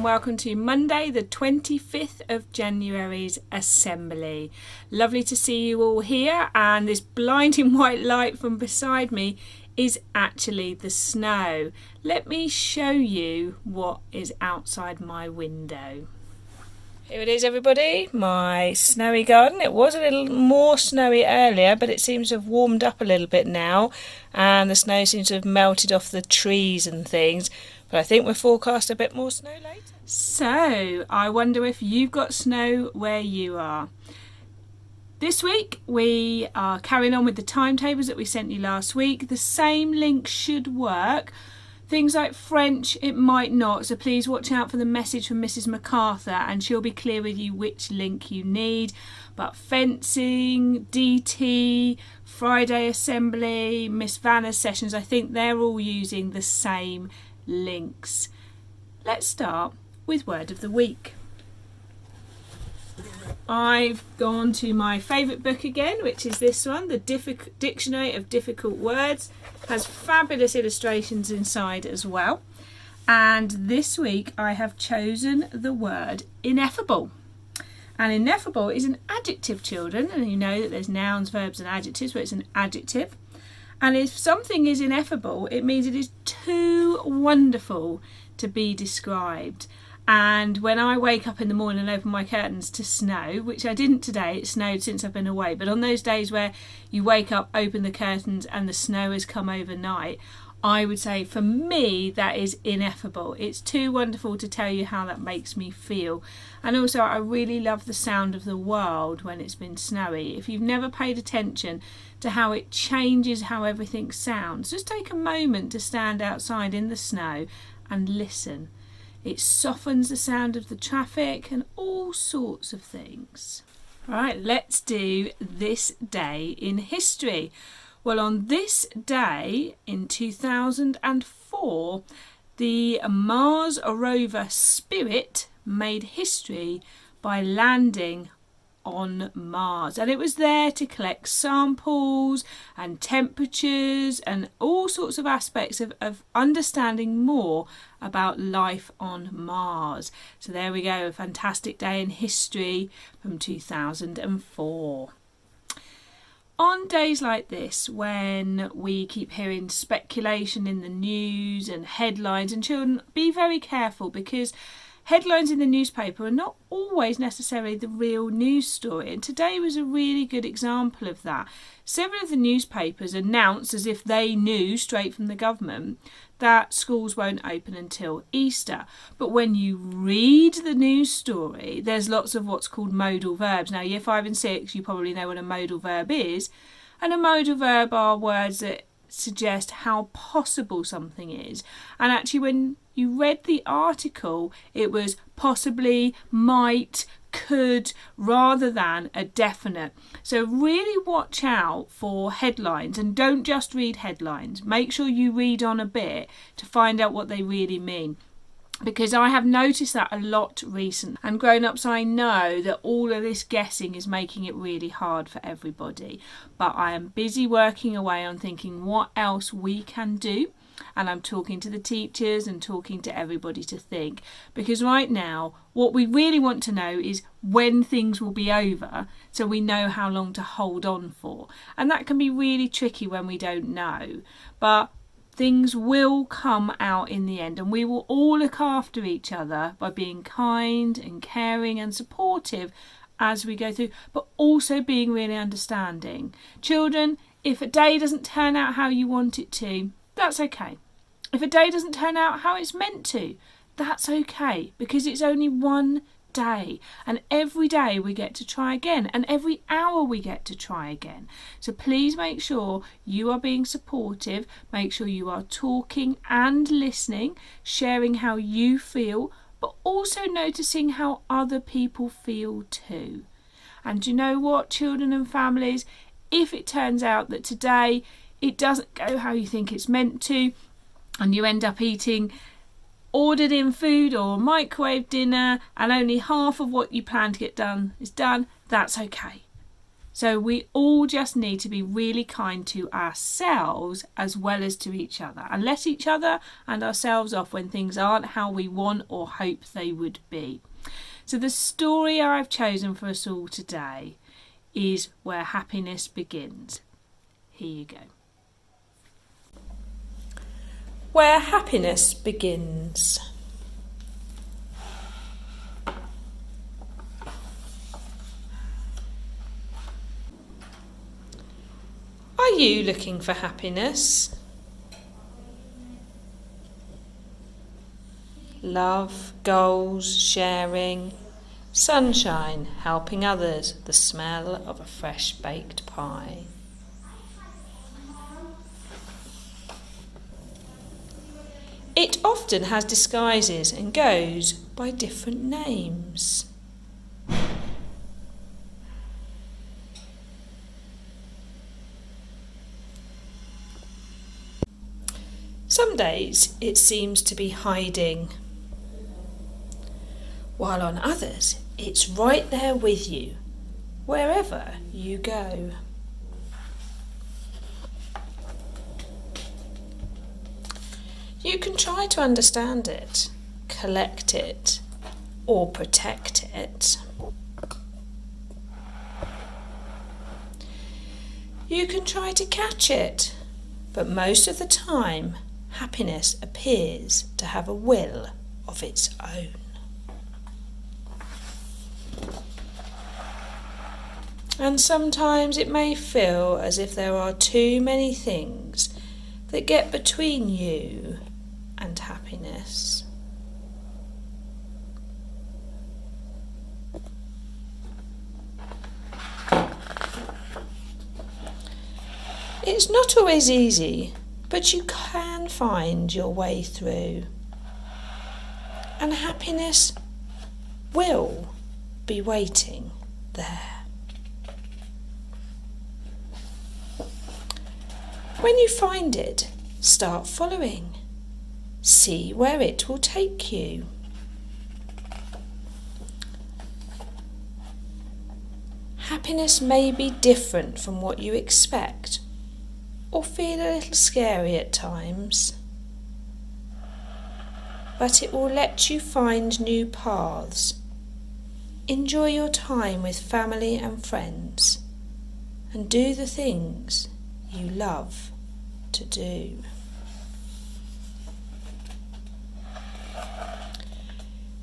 and welcome to Monday the 25th of January's Assembly. Lovely to see you all here, and this blinding white light from beside me is actually the snow. Let me show you what is outside my window. Here it is, everybody, my snowy garden. It was a little more snowy earlier, but it seems to have warmed up a little bit now, and the snow seems to have melted off the trees and things. But I think we're forecast a bit more snow later. So, I wonder if you've got snow where you are. This week we are carrying on with the timetables that we sent you last week. The same link should work. Things like French, it might not, so please watch out for the message from Mrs. MacArthur and she'll be clear with you which link you need. But fencing, DT, Friday Assembly, Miss Vanna's sessions, I think they're all using the same links. Let's start with Word of the Week. I've gone to my favourite book again, which is this one, the Dictionary of Difficult Words. Has fabulous illustrations inside as well. And this week I have chosen the word ineffable. And ineffable is an adjective, children, and you know that there's nouns, verbs and adjectives, but it's an adjective. And if something is ineffable, it means it is too wonderful to be described. And when I wake up in the morning and open my curtains to snow, which I didn't today, it snowed since I've been away, but on those days where you wake up, open the curtains and the snow has come overnight, I would say for me that is ineffable. It's too wonderful to tell you how that makes me feel. And also I really love the sound of the world when it's been snowy. If you've never paid attention to how it changes how everything sounds, just take a moment to stand outside in the snow and listen. It softens the sound of the traffic and all sorts of things. Right, let's do this day in history. Well, on this day in 2004, the Mars rover Spirit made history by landing on Mars, and it was there to collect samples and temperatures and all sorts of aspects of understanding more about life on Mars. So there we go, a fantastic day in history from 2004. On days like this, when we keep hearing speculation in the news and headlines, and children, be very careful, because headlines in the newspaper are not always necessarily the real news story, and today was a really good example of that. Several of the newspapers announced, as if they knew straight from the government, that schools won't open until Easter. But when you read the news story, there's lots of what's called modal verbs. Now, year 5 and 6, you probably know what a modal verb is, and a modal verb are words that suggest how possible something is. And actually, when you read the article, it was possibly, might, could, rather than a definite. So really watch out for headlines, and don't just read headlines. Make sure you read on a bit to find out what they really mean. Because I have noticed that a lot recently, and grown-ups, I know that all of this guessing is making it really hard for everybody. But I am busy working away on thinking what else we can do, and I'm talking to the teachers and talking to everybody to think. Because right now, what we really want to know is when things will be over, so we know how long to hold on for. And that can be really tricky when we don't know. But things will come out in the end, and we will all look after each other by being kind and caring and supportive as we go through, but also being really understanding. Children, if a day doesn't turn out how you want it to, that's okay. If a day doesn't turn out how it's meant to, that's okay, because it's only one day, and every day we get to try again, and every hour we get to try again. So please make sure you are being supportive, make sure you are talking and listening, sharing how you feel, but also noticing how other people feel too. And you know what, children and families, if it turns out that today it doesn't go how you think it's meant to, and you end up eating ordered in food or microwave dinner and only half of what you planned to get done is done, that's okay. So we all just need to be really kind to ourselves as well as to each other, and let each other and ourselves off when things aren't how we want or hope they would be. So the story I've chosen for us all today is Where Happiness Begins. Here you go. Where Happiness Begins. Are you looking for happiness? Love, goals, sharing, sunshine, helping others, the smell of a fresh baked pie. It often has disguises and goes by different names. Some days it seems to be hiding, while on others it's right there with you, wherever you go. You can try to understand it, collect it, or protect it. You can try to catch it, but most of the time, happiness appears to have a will of its own. And sometimes it may feel as if there are too many things that get between you and happiness. It's not always easy, but you can find your way through. And happiness will be waiting there. When you find it, start following. See where it will take you. Happiness may be different from what you expect, or feel a little scary at times, but it will let you find new paths. Enjoy your time with family and friends, and do the things you love to do.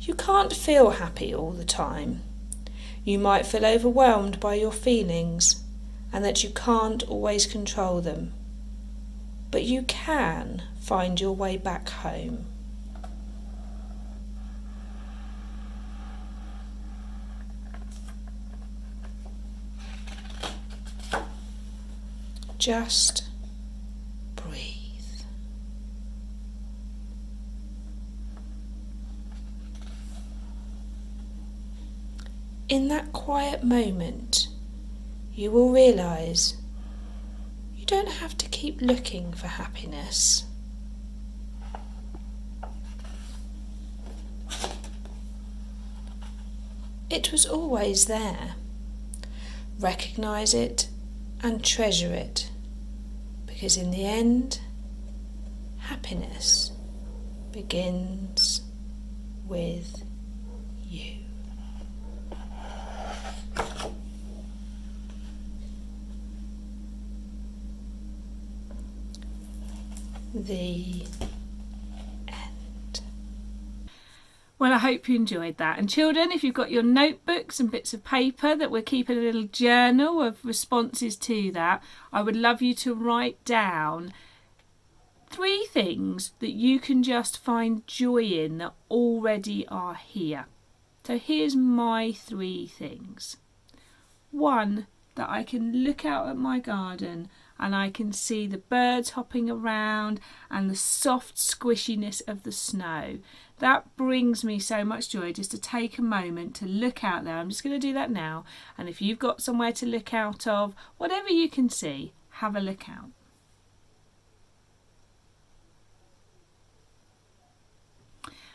You can't feel happy all the time. You might feel overwhelmed by your feelings and that you can't always control them. But you can find your way back home. Just breathe. In that quiet moment, you will realise you don't have to keep looking for happiness. It was always there. Recognise it and treasure it, because in the end, happiness begins with you. The end. Well, I hope you enjoyed that. And children, if you've got your notebooks and bits of paper that we're keeping a little journal of responses to that, I would love you to write down 3 things that you can just find joy in that already are here. So here's my 3 things. 1, that I can look out at my garden and I can see the birds hopping around and the soft squishiness of the snow. That brings me so much joy, just to take a moment to look out there. I'm just going to do that now. And if you've got somewhere to look out of, whatever you can see, have a look out.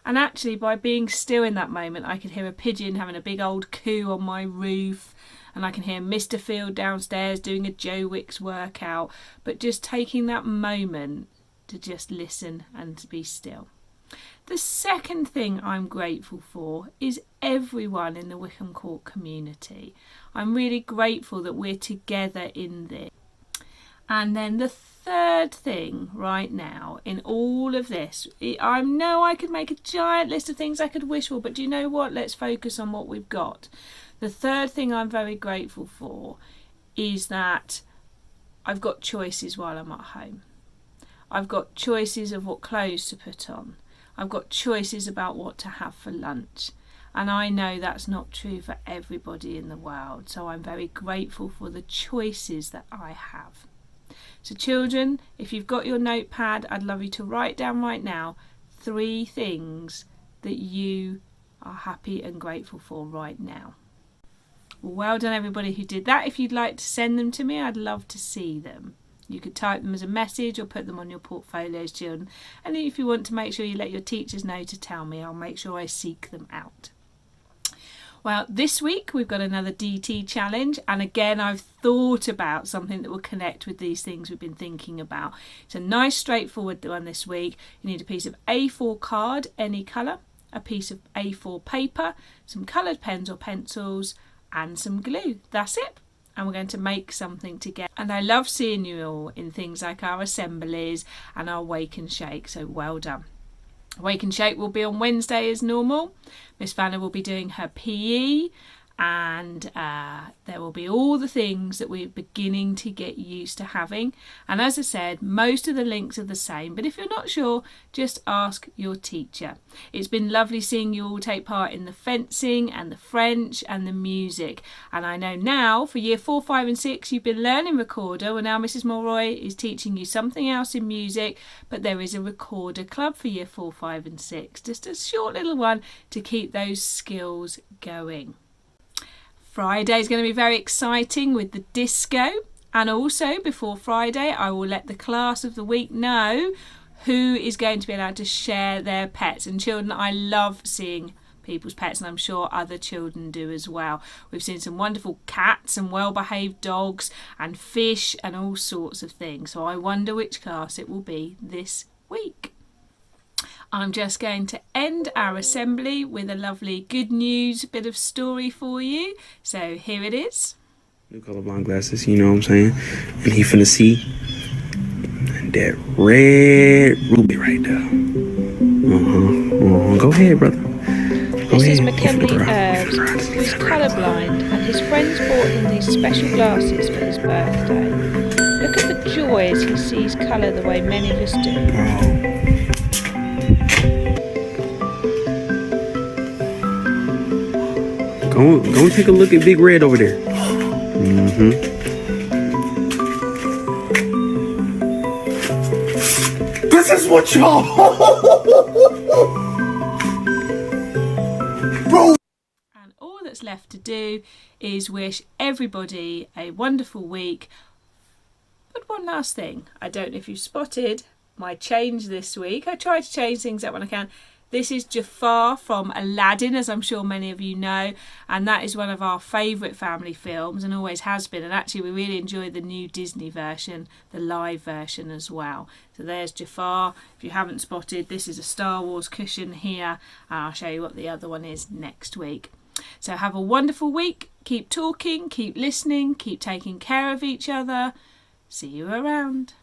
And actually, by being still in that moment, I could hear a pigeon having a big old coo on my roof, and I can hear Mr. Field downstairs doing a Joe Wicks workout. But just taking that moment to just listen and to be still. The second thing I'm grateful for is everyone in the Wickham Court community. I'm really grateful that we're together in this. And then the third thing right now in all of this, I know I could make a giant list of things I could wish for, but do you know what? Let's focus on what we've got. The third thing I'm very grateful for is that I've got choices while I'm at home. I've got choices of what clothes to put on. I've got choices about what to have for lunch. And I know that's not true for everybody in the world. So I'm very grateful for the choices that I have. So children, if you've got your notepad, I'd love you to write down right now 3 things that you are happy and grateful for right now. Well done everybody who did that. If you'd like to send them to me, I'd love to see them. You could type them as a message or put them on your portfolios, children. And if you want to make sure you let your teachers know to tell me, I'll make sure I seek them out. Well, this week we've got another DT challenge, and again I've thought about something that will connect with these things we've been thinking about. It's a nice straightforward one this week. You need a piece of A4 card, any colour, a piece of A4 paper, some coloured pens or pencils, and some glue. That's it. And we're going to make something together. And I love seeing you all in things like our assemblies and our wake and shake, so well done. Wake and Shake will be on Wednesday as normal. Miss Vanna will be doing her PE, and there will be all the things that we're beginning to get used to having. And as I said, most of the links are the same, but if you're not sure, just ask your teacher. It's been lovely seeing you all take part in the fencing and the French and the music. And I know now for year 4, 5 and 6 you've been learning recorder. Well, now Mrs. Mulroy is teaching you something else in music, but there is a recorder club for year 4, 5 and 6. Just a short little one to keep those skills going. Friday is going to be very exciting with the disco, and also before Friday I will let the class of the week know who is going to be allowed to share their pets. And children, I love seeing people's pets, and I'm sure other children do as well. We've seen some wonderful cats and well-behaved dogs and fish and all sorts of things, so I wonder which class it will be this week. I'm just going to end our assembly with a lovely good news bit of story for you. So here it is. New colorblind glasses, you know what I'm saying? And he finna see that red ruby right there. Go ahead, brother. This is McKinley Herbs, who's colourblind, and his friends bought him these special glasses for his birthday. Look at the joy as he sees colour the way many of us do. Go take a look at Big Red over there. This is what y'all. Bro. And all that's left to do is wish everybody a wonderful week. But one last thing, I don't know if you've spotted my change this week. I try to change things up when I can. This is Jafar from Aladdin, as I'm sure many of you know, and that is one of our favourite family films and always has been. And actually we really enjoy the new Disney version, the live version as well. So there's Jafar. If you haven't spotted, this is a Star Wars cushion here. I'll show you what the other one is next week. So have a wonderful week. Keep talking, keep listening, keep taking care of each other. See you around.